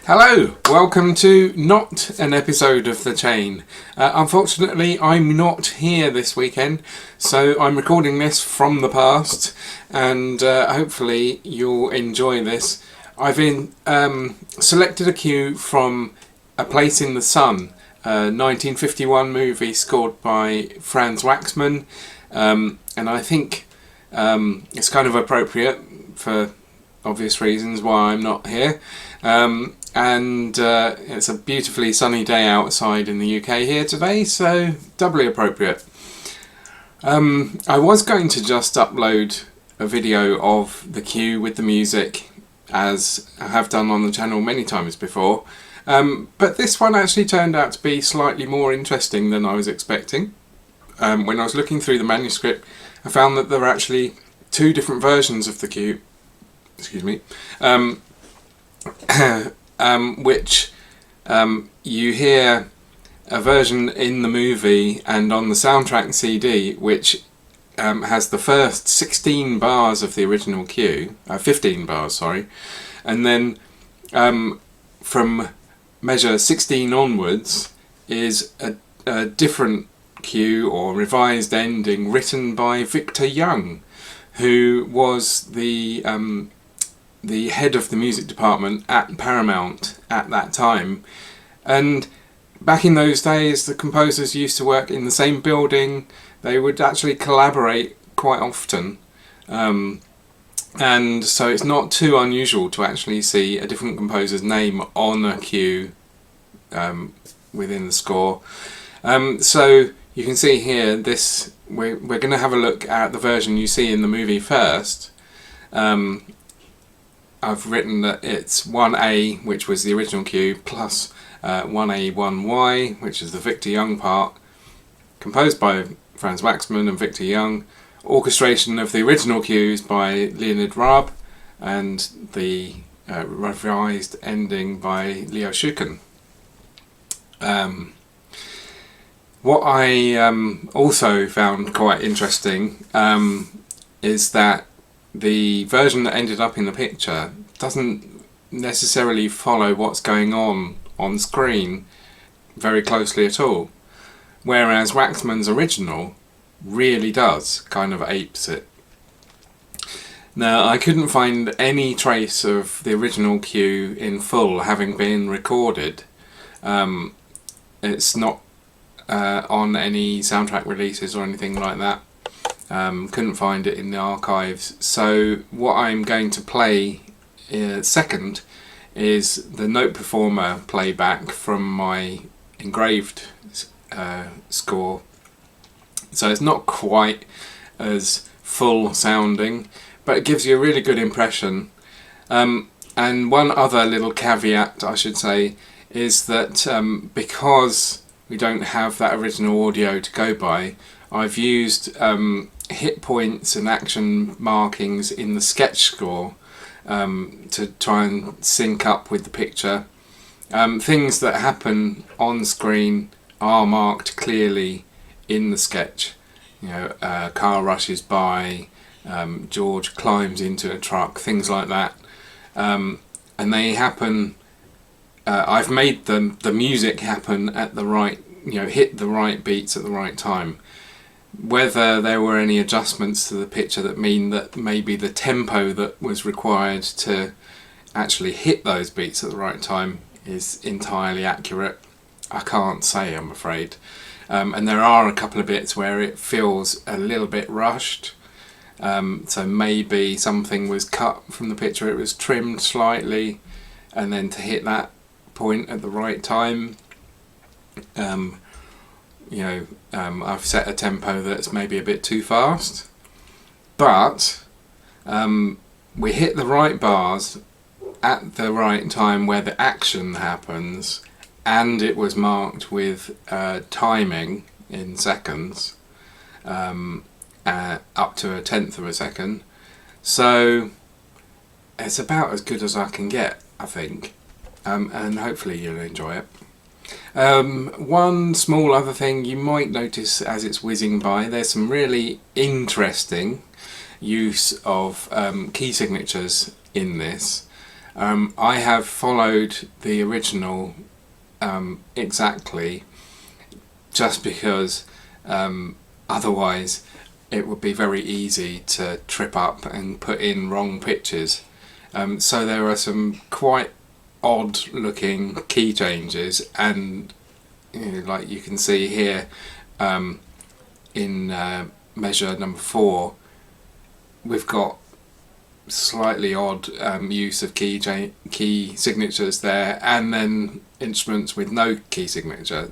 Hello, welcome to not an episode of The Chain. Unfortunately, I'm not here this weekend, so I'm recording this from the past, and hopefully you'll enjoy this. I've selected a cue from A Place in the Sun, a 1951 movie scored by Franz Waxman, and I think it's kind of appropriate for obvious reasons why I'm not here. And it's a beautifully sunny day outside in the UK here today, so doubly appropriate. I was going to just upload a video of the cue with the music, as I have done on the channel many times before, but this one actually turned out to be slightly more interesting than I was expecting. When I was looking through the manuscript, I found that there are actually two different versions of the cue. Excuse me. Which you hear a version in the movie and on the soundtrack CD, which has the first 16 bars of the original cue, 15 bars, sorry, and then from measure 16 onwards is a different cue or revised ending written by Victor Young, who was the head of the music department at Paramount at that time. And back in those days, the composers used to work in the same building. They would actually collaborate quite often, and so it's not too unusual to actually see a different composer's name on a cue within the score. So you can see here, this we're going to have a look at the version you see in the movie first. I've written that it's 1A, which was the original cue, plus 1A, 1Y, which is the Victor Young part, composed by Franz Waxman and Victor Young, orchestration of the original cues by Leonid Raab, and the revised ending by Leo Shukin. What I also found quite interesting is that the version that ended up in the picture doesn't necessarily follow what's going on screen very closely at all, whereas Waxman's original really does, kind of apes it. Now, I couldn't find any trace of the original cue in full having been recorded. It's not on any soundtrack releases or anything like that. Couldn't find it in the archives, so what I'm going to play second is the Noteperformer playback from my engraved score. So it's not quite as full sounding, but it gives you a really good impression. And one other little caveat I should say is that because we don't have that original audio to go by, I've used hit points and action markings in the sketch score to try and sync up with the picture. Things that happen on screen are marked clearly in the sketch. You know, a car rushes by, George climbs into a truck, things like that, and they happen. I've made the music happen at the right, hit the right beats at the right time. Whether there were any adjustments to the picture that mean that maybe the tempo that was required to actually hit those beats at the right time is entirely accurate, I can't say, I'm afraid. And there are a couple of bits where it feels a little bit rushed, so maybe something was cut from the picture, it was trimmed slightly, and then to hit that point at the right time, I've set a tempo that's maybe a bit too fast, but we hit the right bars at the right time where the action happens, and it was marked with timing in seconds, up to 1/10 of a second, so it's about as good as I can get, I think, and hopefully you'll enjoy it. One small other thing you might notice as it's whizzing by, there's some really interesting use of key signatures in this. I have followed the original exactly, just because otherwise it would be very easy to trip up and put in wrong pitches. So there are some quite odd looking key changes, and like you can see here in measure number 4, we've got slightly odd use of key signatures there, and then instruments with no key signature.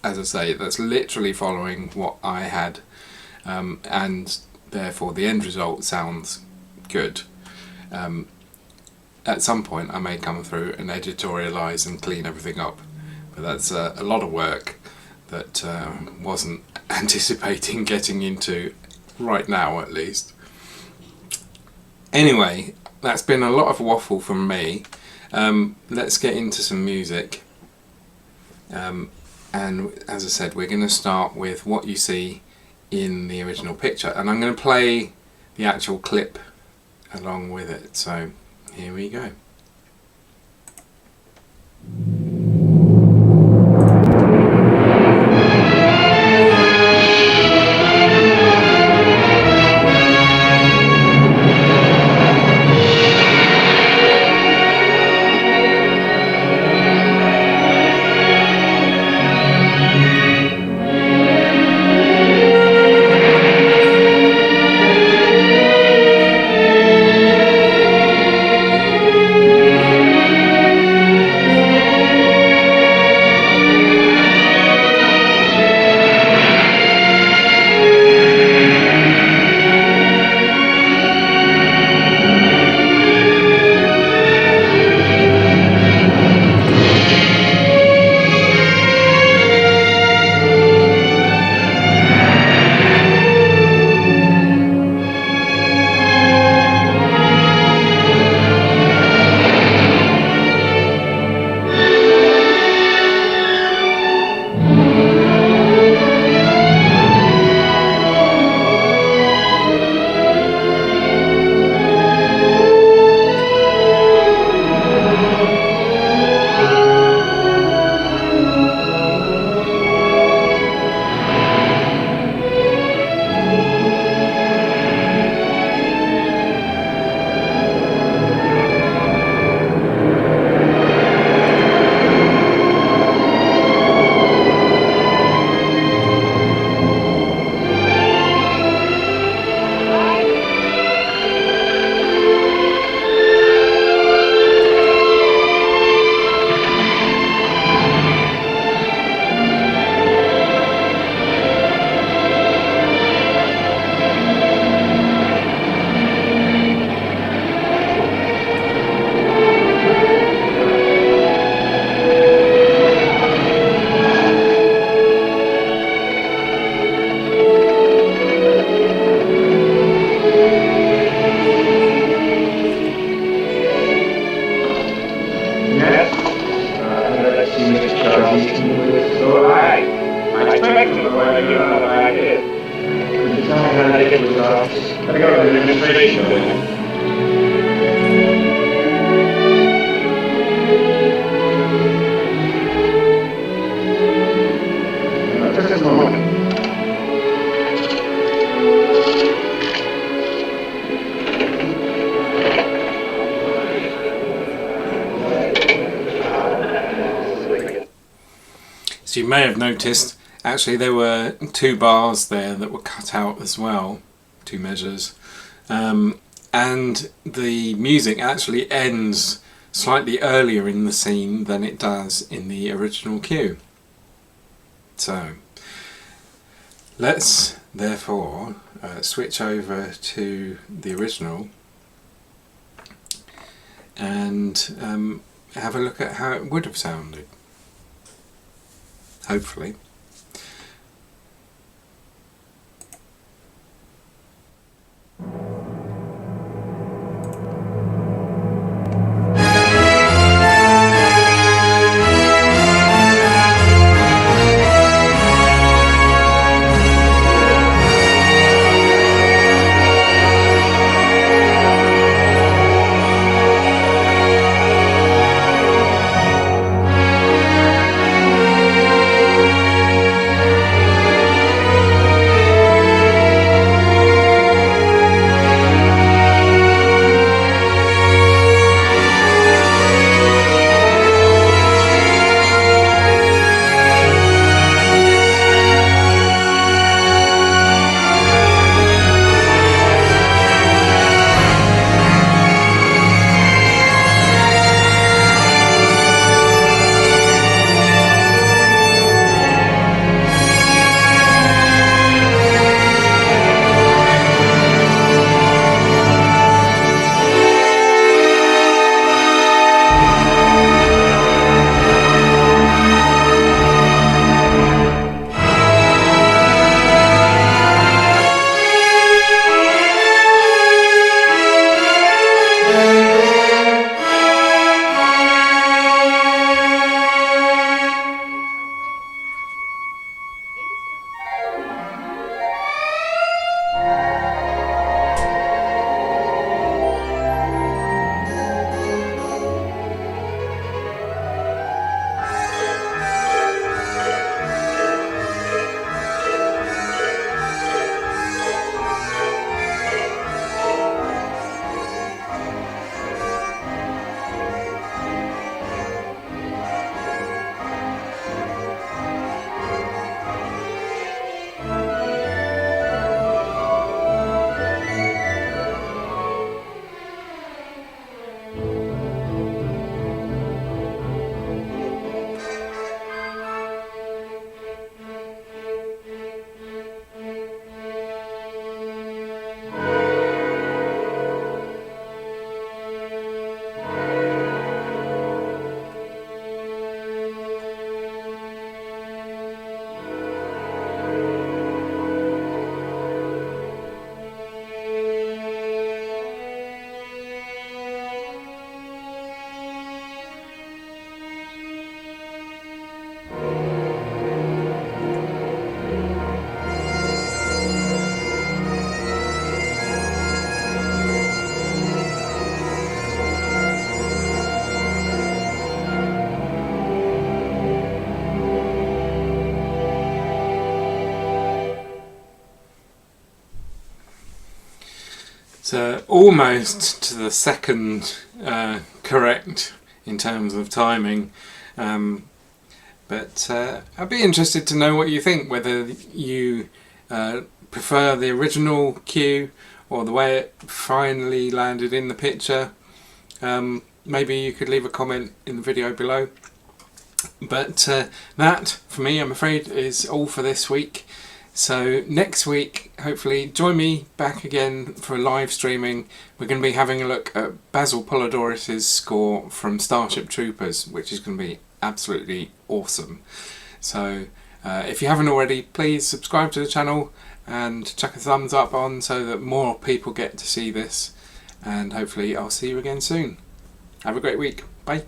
As I say, that's literally following what I had, and therefore the end result sounds good. At some point I may come through and editorialise and clean everything up, but that's a lot of work that wasn't anticipating getting into right now, at least. Anyway, that's been a lot of waffle from me. Let's get into some music. And as I said, we're going to start with what you see in the original picture, and I'm going to play the actual clip along with it. So here we go. So you may have noticed, actually there were 2 bars there that were cut out as well, 2 measures, and the music actually ends slightly earlier in the scene than it does in the original cue. So let's therefore switch over to the original and have a look at how it would have sounded. Hopefully. So almost to the second correct in terms of timing. But I'd be interested to know what you think, whether you prefer the original cue or the way it finally landed in the picture. Maybe you could leave a comment in the video below. But that, for me, I'm afraid, is all for this week. So next week, hopefully, join me back again for live streaming. We're going to be having a look at Basil Polidoris's score from Starship Troopers, which is going to be absolutely awesome. So if you haven't already, please subscribe to the channel and chuck a thumbs up on so that more people get to see this. And hopefully I'll see you again soon. Have a great week. Bye.